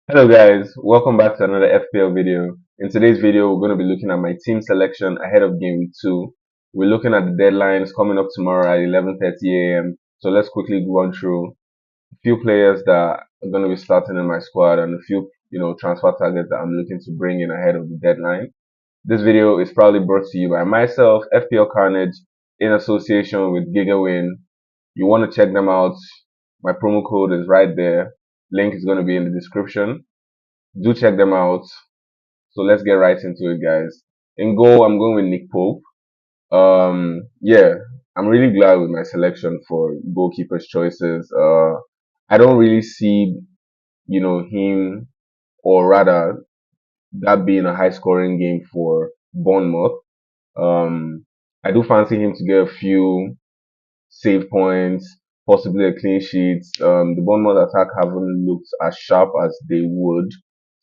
Hello guys, welcome back to another FPL video. In today's video, we're going to be looking at my team selection ahead of game week 2. We're looking at the deadlines coming up tomorrow at 11:30 a.m. So let's quickly run through a few players that are going to be starting in my squad and a few, transfer targets that I'm looking to bring in ahead of the deadline. This video is proudly brought to you by myself, FPL Carnage, in association with GW2. You want to check them out. My promo code is right there. Link is going to be in the description. Do check them out. So let's get right into it, guys. In goal, I'm going with Nick Pope. Yeah, I'm really glad with my selection for goalkeeper's choices. I don't really see, him or rather that being a high scoring game for Bournemouth. Um, I do fancy him to get a few save points, possibly a clean sheet. The Bournemouth attack haven't looked as sharp as they would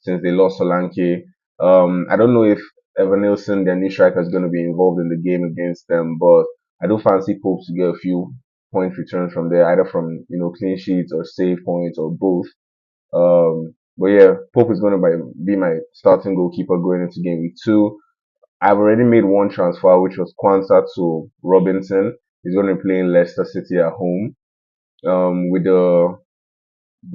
since they lost Solanke. I don't know if Evan Nilsson, their new striker, is going to be involved in the game against them, but I do fancy Pope to get a few point returns from there, either from clean sheets or save points or both. But yeah, Pope is going to be my starting goalkeeper going into game week 2. I've already made one transfer, which was Kwanzaa to Robinson. He's going to be playing Leicester City at home. With the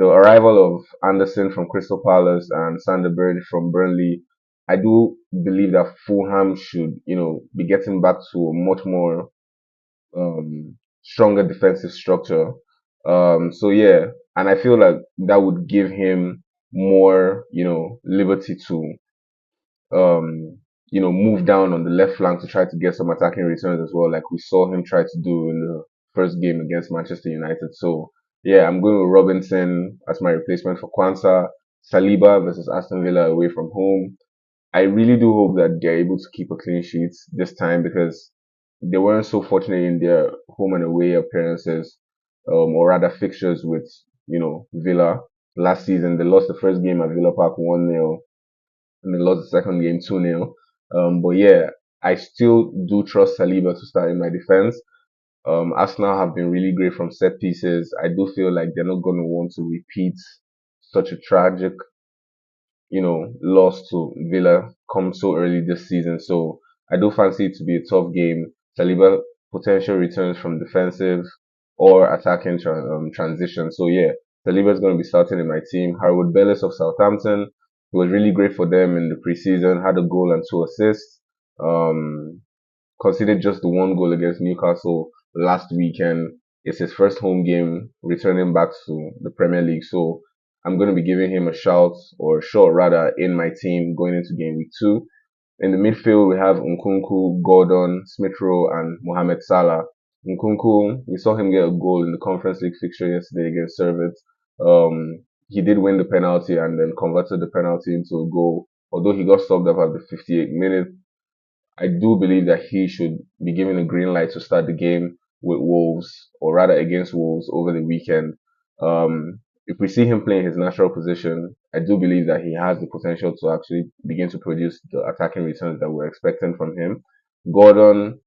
arrival of Anderson from Crystal Palace and Sanderberg from Burnley, I do believe that Fulham should, be getting back to a much more stronger defensive structure. So yeah, and I feel like that would give him more, liberty to move down on the left flank to try to get some attacking returns as well, like we saw him try to do in the first game against Manchester United. So yeah, I'm going with Robinson as my replacement for Kwanzaa. Saliba versus Aston Villa away from home. I really do hope that they're able to keep a clean sheet this time because they weren't so fortunate in their home and away appearances, or rather fixtures with, Villa last season. They lost the first game at Villa Park 1-0 and they lost the second game 2-0. But yeah, I still do trust Saliba to start in my defense. Arsenal have been really great from set pieces. I do feel like they're not going to want to repeat such a tragic, loss to Villa come so early this season. So I do fancy it to be a tough game. Saliba potential returns from defensive or attacking transition. So yeah, Saliba is going to be starting in my team. Harwood Bellis of Southampton. He was really great for them in the preseason. Had a goal and 2 assists. Um, Considered just the one goal against Newcastle last weekend. It's his first home game returning back to the Premier League. So I'm going to be giving him a shout or shot rather in my team going into game week 2. In the midfield, we have Nkunku, Gordon, Smith Rowe, and Mohamed Salah. Nkunku, we saw him get a goal in the Conference League fixture yesterday against Servette. He did win the penalty and then converted the penalty into a goal. Although he got subbed off at the 58th minute, I do believe that he should be given a green light to start the game with Wolves, or rather against Wolves over the weekend. If we see him playing his natural position, I do believe that he has the potential to actually begin to produce the attacking returns that we're expecting from him. Gordon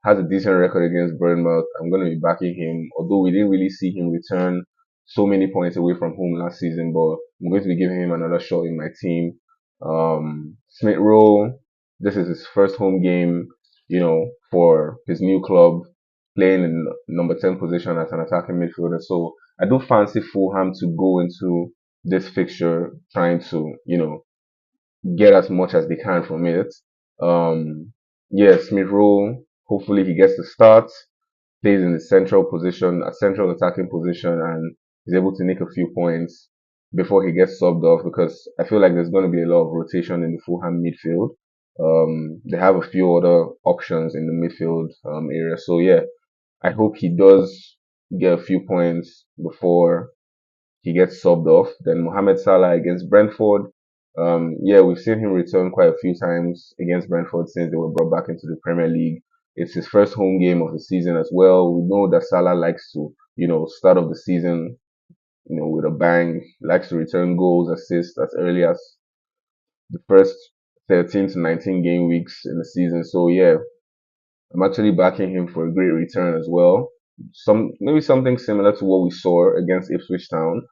has a decent record against Bournemouth. I'm going to be backing him, although we didn't really see him return so many points away from home last season, but I'm going to be giving him another shot in my team. Smith Rowe, this is his first home game, for his new club, playing in number 10 position as an attacking midfielder. So I do fancy Fulham to go into this fixture trying to, get as much as they can from it. Um, yeah, Smith Rowe, hopefully he gets the start, plays in the central position, a central attacking position, and is able to nick a few points before he gets subbed off because I feel like there's going to be a lot of rotation in the Fulham midfield. They have a few other options in the midfield area. So yeah, I hope he does get a few points before he gets subbed off. Then Mohamed Salah against Brentford. Yeah, we've seen him return quite a few times against Brentford since they were brought back into the Premier League. It's his first home game of the season as well. We know that Salah likes to, start of the season, with a bang. He likes to return goals, assists as early as the first 13 to 19 game weeks in the season. So yeah, I'm actually backing him for a great return as well. Maybe something similar to what we saw against Ipswich Town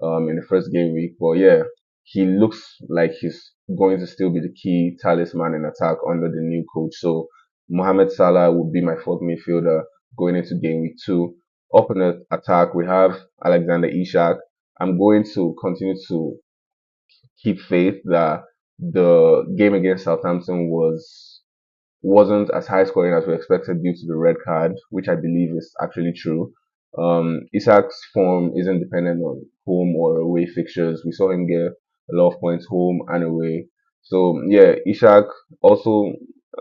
in the first game week. But yeah, he looks like he's going to still be the key talisman in attack under the new coach. So Mohamed Salah would be my fourth midfielder going into game week 2. Up in the attack, we have Alexander Isak. I'm going to continue to keep faith that the game against Southampton wasn't as high scoring as we expected due to the red card, which I believe is actually true. Isak's form isn't dependent on home or away fixtures. We saw him get a lot of points home and away. So yeah, Isak also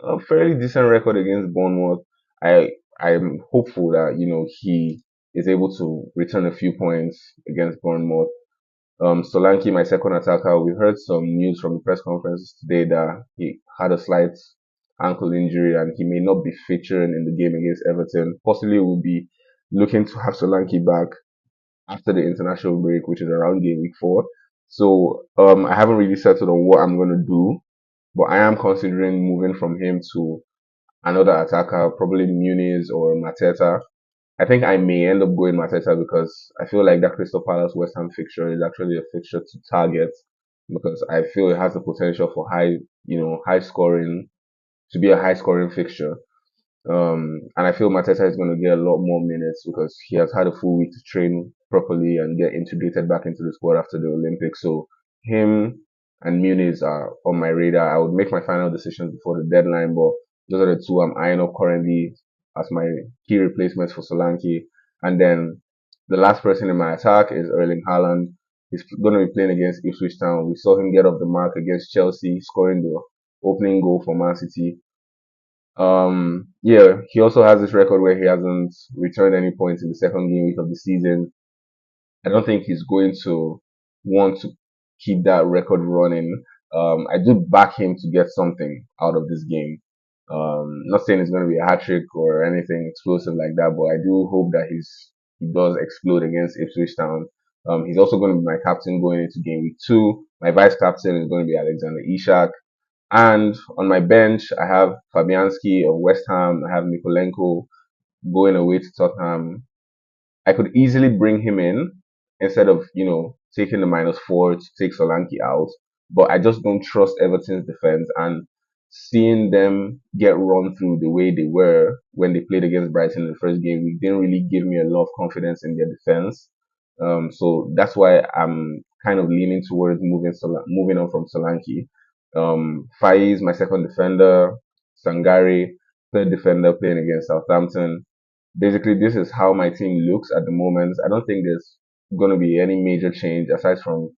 a fairly decent record against Bournemouth. I I'm hopeful that he is able to return a few points against Bournemouth. Solanke, my second attacker, we heard some news from the press conference today that he had a slight ankle injury and he may not be featuring in the game against Everton. Possibly will be looking to have Solanke back after the international break, which is around game week 4. So I haven't really settled on what I'm going to do, but I am considering moving from him to another attacker, probably Muniz or Mateta. I think I may end up going Mateta because I feel like that Crystal Palace West Ham fixture is actually a fixture to target because I feel it has the potential for high scoring, to be a high scoring fixture. And I feel Mateta is going to get a lot more minutes because he has had a full week to train properly and get integrated back into the squad after the Olympics. So him and Muniz are on my radar. I would make my final decisions before the deadline, but those are the two I'm eyeing up currently as my key replacements for Solanke. And then the last person in my attack is Erling Haaland. He's going to be playing against Ipswich Town. We saw him get off the mark against Chelsea, scoring the opening goal for Man City. Yeah, he also has this record where he hasn't returned any points in the second game week of the season. I don't think he's going to want to keep that record running. I do back him to get something out of this game. Not saying it's going to be a hat trick or anything explosive like that, but I do hope that he does explode against Ipswich Town. He's also going to be my captain going into game week 2. My vice captain is going to be Alexander Isak. And on my bench, I have Fabianski of West Ham. I have Mikolenko going away to Tottenham. I could easily bring him in instead of, taking the -4 to take Solanke out. But I just don't trust Everton's defense and seeing them get run through the way they were when they played against Brighton in the first game week didn't really give me a lot of confidence in their defense. So that's why I'm kind of leaning towards moving on from Solanke. Faiz, my second defender, Sangare, third defender playing against Southampton. Basically, this is how my team looks at the moment. I don't think there's going to be any major change aside from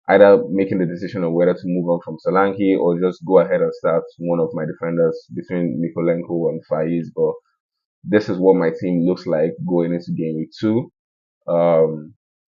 either making the decision of whether to move on from Solanke or just go ahead and start one of my defenders between Mikolenko and Faiz. But this is what my team looks like going into game week 2.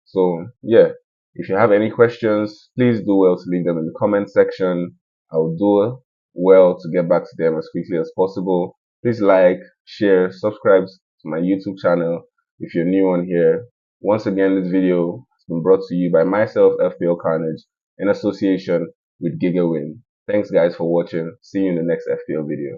So yeah, if you have any questions, please do well to leave them in the comment section. I'll do well to get back to them as quickly as possible. Please like, share, subscribe to my YouTube channel if you're new on here. Once again, this video has been brought to you by myself, FPL Carnage, in association with GW2. Thanks guys for watching. See you in the next FPL video.